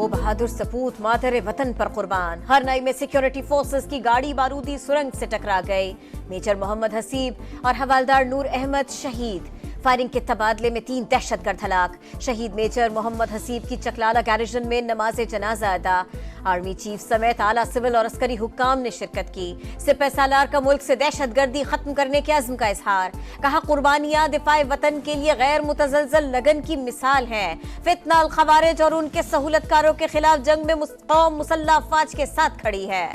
वो बहादुर सपूत मादर वतन पर कुर्बान। हरनाई में सिक्योरिटी फोर्सेस की गाड़ी बारूदी सुरंग से टकरा गई। मेजर मोहम्मद हसीब और हवालदार नूर अहमद शहीद। फायरिंग के तबादले में 3 दहशतगर्द हलाक। शहीद मेजर मोहम्मद हसीब की चकलाला गैरिजन में नमाज जनाजा अदा। आर्मी चीफ समेत आला सिविल और अस्करी हुक्काम ने शिरकत की। सिपह सालार का मुल्क से दहशतगर्दी खत्म करने के अज़्म का इजहार। कहा कुर्बानियां दिफाए वतन के लिए गैर मुतज़लज़ल लगन की मिसाल है। फितना अल खवारिज और उनके सहूलतकारों के खिलाफ जंग में कौम मुसल्लह अफवाज के साथ खड़ी है।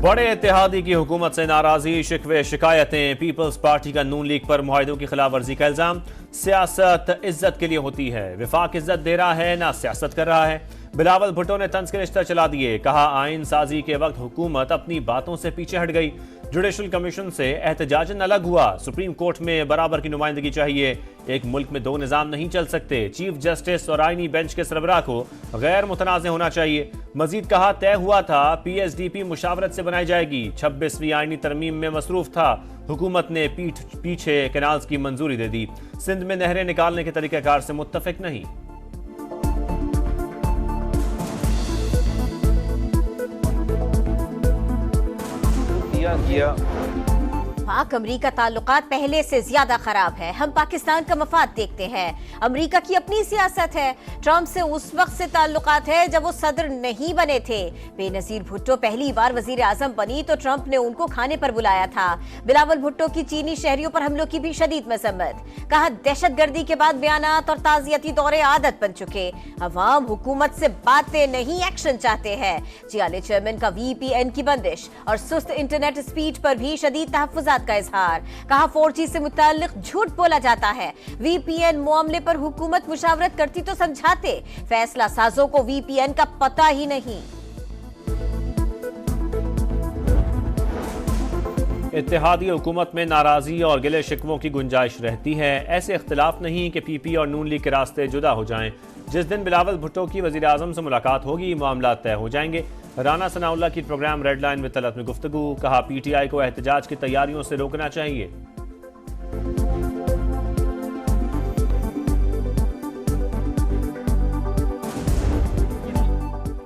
बड़े इत्तेहादी की हुकूमत से नाराजी, शिकवे, शिकायतें। पीपल्स पार्टी का नून लीग पर मुआहिदों की खिलाफ वर्जी का इल्जाम। सियासत इज्जत के लिए होती है, विफाक इज्जत दे रहा है ना सियासत कर रहा है। बिलावल भुट्टो ने तंज के रिश्ते चला दिए। कहा आइन साजी के वक्त हुकूमत अपनी बातों से पीछे हट गई। जुडिशल कमीशन से एहतजाजन अलग हुआ। सुप्रीम कोर्ट में बराबर की नुमाइंदगी चाहिए। एक मुल्क में 2 निज़ाम नहीं चल सकते। चीफ जस्टिस और आईनी बेंच के सरबराह को गैर मुतनाज़ होना चाहिए। मजीद कहा तय हुआ था PSDP मुशावरत से बनाई जाएगी। 26वीं आईनी तरमीम में मसरूफ था। हुकूमत ने पीछे कैनाल्स की मंजूरी दे दी। सिंध में नहरें निकालने के तरीक़ाकार से मुत्तफिक नहीं। किया पाक अमरीका ताल्लुकात पहले से ज्यादा खराब है। हम पाकिस्तान का मफाद देखते हैं। अमरीका की अपनी सियासत है। ट्रंप से उस वक्त से ताल्लुकात है जब वो सदर नहीं बने थे। बेनजीर भुट्टो पहली बार वजीर आजम बनी तो ट्रंप ने उनको खाने पर बुलाया था। बिलावल भुट्टो की चीनी शहरियों पर हमलों की भी शदीद मजम्मत। कहा दहशतगर्दी के बाद बयानात और ताजियती दौरे आदत बन चुके। अवाम हुकूमत से बातें नहीं एक्शन चाहते हैं। जियाले चेयरमैन का VPN की बंदिश और सुस्त इंटरनेट स्पीड पर भी शदीद तहफ्फुजात का इजहार। कहा 4G से मुताल्लिक झूठ बोला जाता है। VPN मामले पर हुकूमत मुशावरत करती तो समझाते। फैसला साजों को VPN का पता ही नहीं। इत्तेहादी हुकूमत में नाराजी और गिले शिकवों की गुंजाइश रहती है। ऐसे इख्तिलाफ नहीं कि PP और नून लीग के रास्ते जुदा हो जाएं। जिस दिन बिलावल भुट्टो की वजीर आजम से मुलाकात होगी मामला तय हो जाएंगे। राना सनाउल्लाह की प्रोग्राम रेड लाइन में तलत में गुफ्तगू। कहा PTI को एहतजाज की तैयारियों से रोकना चाहिए।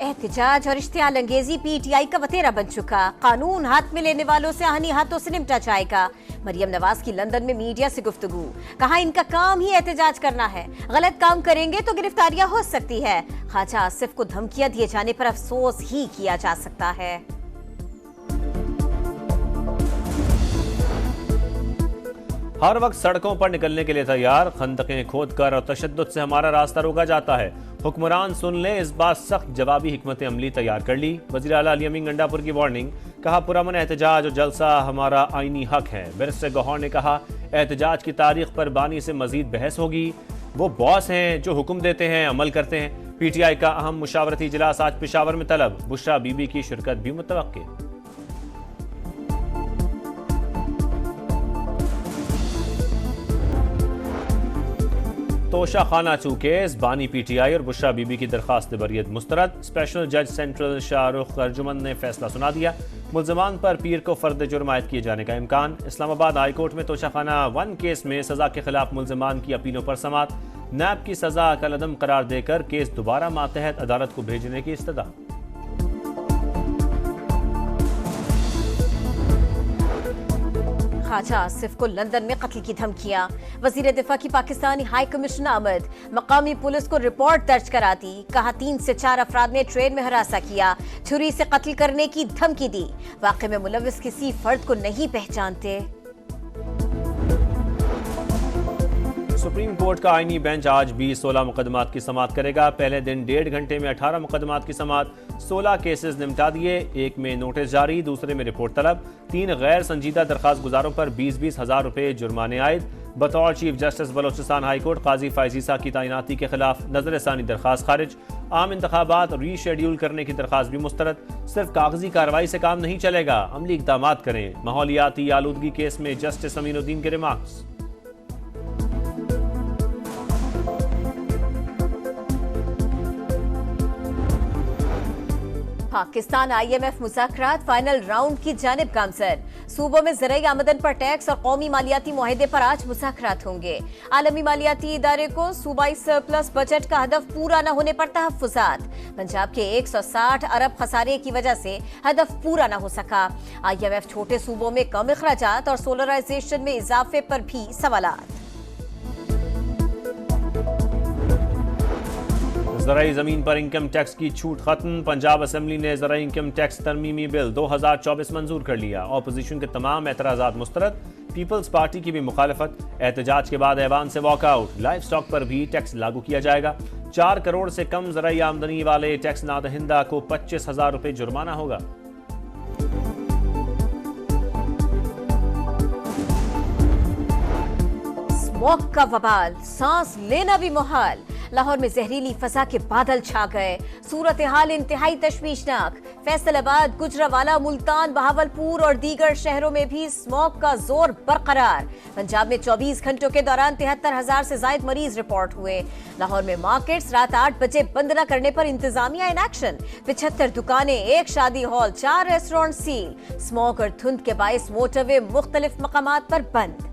एहतजाज और इश्तियाल अंगेजी PTI का वतेरा बन चुका। कानून हाथ में लेने वालों से आहनी हाथों से निपटा जाएगा। मरियम नवाज की लंदन में मीडिया से गुफ्तगू। कहा इनका काम ही एहतजाज करना है। गलत काम करेंगे तो गिरफ्तारियां हो सकती है। ख्वाजा आसिफ को धमकियां दिए जाने पर अफसोस ही किया जा सकता है। हर वक्त सड़कों पर निकलने के लिए तैयार। खंदकें खोदकर और तशद्दुद से हमारा रास्ता रोका जाता है। हुक्मरान सुन ले, इस बात सख्त जवाबी हिकमत अमली तैयार कर ली। वज़ीर आला अली अमीन गंडापुर की वार्निंग। कहा पुरअमन एहतजाज और जलसा हमारा आईनी हक है। बैरिस्टर गौहर ने कहा एहतजाज की तारीख पर बानी से मजीद बहस होगी। वो बॉस हैं जो हुक्म देते हैं, अमल करते हैं। PTI का अहम मुशावरती इजलास आज पेशावर में तलब। बुशरा बीबी की शिरकत भी मुतवक्के। तोशा खाना चू केस, बानी PTI और बुशरा बीबी की दरखास्त बरियत मुस्तरद। स्पेशल जज सेंट्रल शाहरुख अर्जुमन ने फैसला सुना दिया। मुल्जमान पर पीर को फर्द जुर्म आयद किए जाने का इम्कान। इस्लामाबाद हाई कोर्ट में तोशा खाना 1 केस में सजा के खिलाफ मुल्जमान की अपीलों पर समात। नैब की सजा कलअदम करार देकर केस दोबारा मातहत अदालत को भेजने की इस्तदा। ख्वाजा आसिफ को लंदन में कत्ल की धमकियां। वजीर दिफा की पाकिस्तानी हाई कमिश्नर अहमद। मकामी पुलिस को रिपोर्ट दर्ज करा दी। कहा 3 से 4 अफराद ने ट्रेन में हरासा किया। छुरी से कत्ल करने की धमकी दी। वाक़े में मुलव्विस किसी फर्द को नहीं पहचानते। सुप्रीम कोर्ट का आईनी बेंच आज भी 16 मुकदमात की समाअत करेगा। पहले दिन 1.5 घंटे में 18 मुकदमात की समाअत। 16 केसेस निपटा दिए। एक में नोटिस जारी, दूसरे में रिपोर्ट तलब। 3 गैर संजीदा दरखास्त गुजारों पर 20-20 हज़ार रुपए जुर्माने आयद। बतौर chief justice Balochistan high court काजी फायजीसा की तैनाती के खिलाफ नजरसानी दरखास्त खारिज। आम इंतखाबात रीशेड्यूल करने की दरखास्त भी मुस्तरद। सिर्फ कागजी कार्रवाई से काम नहीं चलेगा, अमली इक़दाम करें। माहौलियाती आलूदगी केस में जस्टिस अमीनुद्दीन के रिमार्क्स। पाकिस्तान IMF मुज़ाकरात फाइनल राउंड की जानिब गामजन। सूबों में ज़राई आमदन पर टैक्स और कौमी मालियाती मुआहदे पर आज मुज़ाकरात होंगे। आलमी मालियाती इदारे को सूबाई सरप्लस बजट का हदफ पूरा न होने पर तहफ़्फ़ुज़ात। पंजाब के 160 अरब खसारे की वजह से हदफ पूरा न हो सका। IMF छोटे सूबों में कम अखराजात और सोलराइजेशन में इजाफे पर भी सवालात। ज़राई ज़मीन पर इनकम टैक्स की छूट खत्म। पंजाब असेंबली ने ज़राई इनकम टैक्स तरमीमी बिल 2024 मंजूर कर लिया। ऑपोजिशन के तमाम एतराज़ात मुस्तरद। पीपल्स पार्टी की भी मुखालफत। एहतजाज के बाद ऐवान से वॉकआउट। लाइफ स्टॉक पर भी टैक्स लागू किया जाएगा। 4 करोड़ से कम ज़राई आमदनी वाले टैक्स नादहिंदा को 25,000 रुपये जुर्माना होगा। स्मॉग का वबाल, सांस लेना भी मुहाल। लाहौर में जहरीली फजा के बादल छा गए। सूरत हाल इंतहाई तशवीशनाक। फैसलाबाद, गुजरावाला, मुल्तान, बहावलपुर और दीगर शहरों में भी स्मॉग का जोर बरकरार। पंजाब में 24 घंटों के दौरान 73,000 से ज्यादा मरीज रिपोर्ट हुए। लाहौर में मार्केट्स रात 8 बजे बंद न करने पर इंतजामिया इन एक्शन। 75 दुकानें, 1 शादी हॉल, 4 रेस्टोरेंट सील। स्मॉग और धुंध के बायस मोटरवे मुख्तलिफ मकामात पर बंद।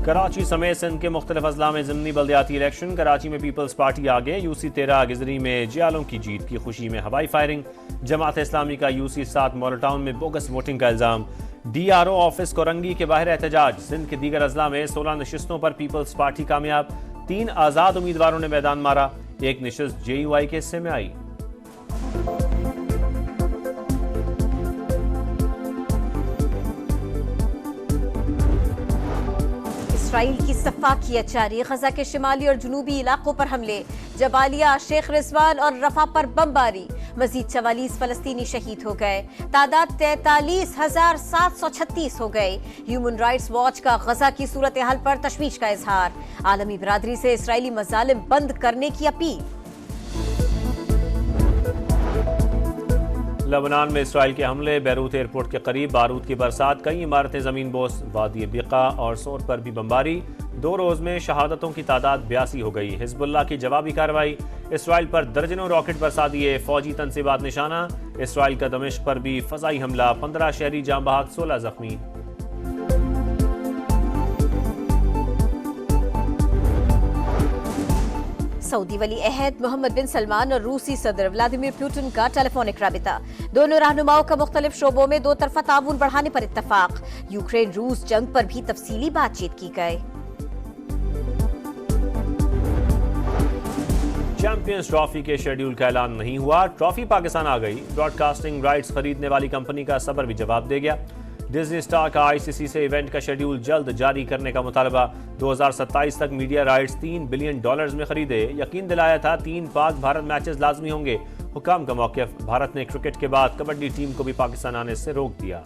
कराची समेत सिंध के मुख्तलिफ अजला में ज़िमनी बल्दियाती इलेक्शन। कराची में पीपल्स पार्टी आगे। UC 13 गिजरी में जियालों की जीत की खुशी में हवाई फायरिंग। जमात इस्लामी का UC 7 मॉडल टाउन में बोगस वोटिंग का इल्जाम। DRO ऑफिस कोरंगी के बाहर एहतजाज। सिंध के दीगर अजला में 16 नशिस्तों पर पीपल्स पार्टी कामयाब। 3 आज़ाद उम्मीदवारों ने मैदान मारा। 1 नशिस्त JUI के हिस्से में आई। इसराइल की सफाकियत जारी। गजा के शिमाली और जनूबी इलाकों पर हमले। जबालिया, शेख रिजवान और रफा पर बमबारी। मजीद 44 फलस्तीनी शहीद हो गए। तादाद 43,736 हो गई। ह्यूमन राइट्स वॉच का गजा की सूरत हाल पर तशवीश का इजहार। आलमी बरादरी से इसराइली मजालिम बंद करने की अपील। लबनान में इसराइल के हमले। बैरूत एयरपोर्ट के करीब बारूद की बरसात। कई इमारतें जमीन बोस। वादी बिका और सोर पर भी बमबारी। 2 रोज में शहादतों की तादाद 82 हो गई। हिजबुल्लाह की जवाबी कार्रवाई। इसराइल पर दर्जनों रॉकेट बरसा दिए। फौजी तनसीबात निशाना। इसराइल का दमिश्क पर भी फजाई हमला। 15 शहरी जाँ बहक, 16 जख्मी। सऊदी वली अहद मोहम्मद बिन सलमान और रूसी सदर व्लादिमीर पुतिन का टेलीफोनिक राबिता। दोनों रहनुमाओं का मुख्तलिफ शोबों में 2 तरफा ताउन बढ़ाने पर इत्तफाक। यूक्रेन रूस जंग पर भी तफसीली बातचीत की गई। चैंपियंस ट्रॉफी के शेड्यूल का ऐलान नहीं हुआ। ट्रॉफी पाकिस्तान आ गई। ब्रॉडकास्टिंग राइट्स खरीदने वाली कंपनी का सबर भी जवाब दे गया। डिज्नी स्टार का ICC से इवेंट का शेड्यूल जल्द जारी करने का मुतालबा। 2027 तक मीडिया राइट्स $3 बिलियन में खरीदे। यकीन दिलाया था 3 पाक भारत मैचेस लाजमी होंगे। हुकाम का मौक़िफ़। भारत ने क्रिकेट के बाद कबड्डी टीम को भी पाकिस्तान आने से रोक दिया।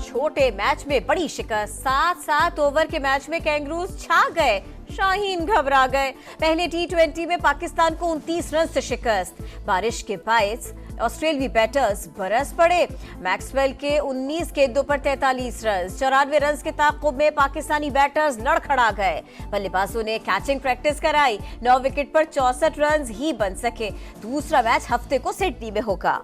छोटे मैच में बड़ी शिकस्त। 7 ओवर के मैच में कैंगरूज छा गए। शाहीन घबरा गए। पहले T20 में पाकिस्तान को 29 रन से शिकस्त। बारिश के बायस ऑस्ट्रेलियाई बैटर्स बरस पड़े। मैक्सवेल के 19 गेंदों पर 43 रन। 94 रन के ताक़ुब में पाकिस्तानी बैटर्स लड़खड़ा गए। बल्लेबाजों ने कैचिंग प्रैक्टिस कराई। 9 विकेट पर 64 रन ही बन सके। दूसरा मैच हफ्ते को सिडनी में होगा।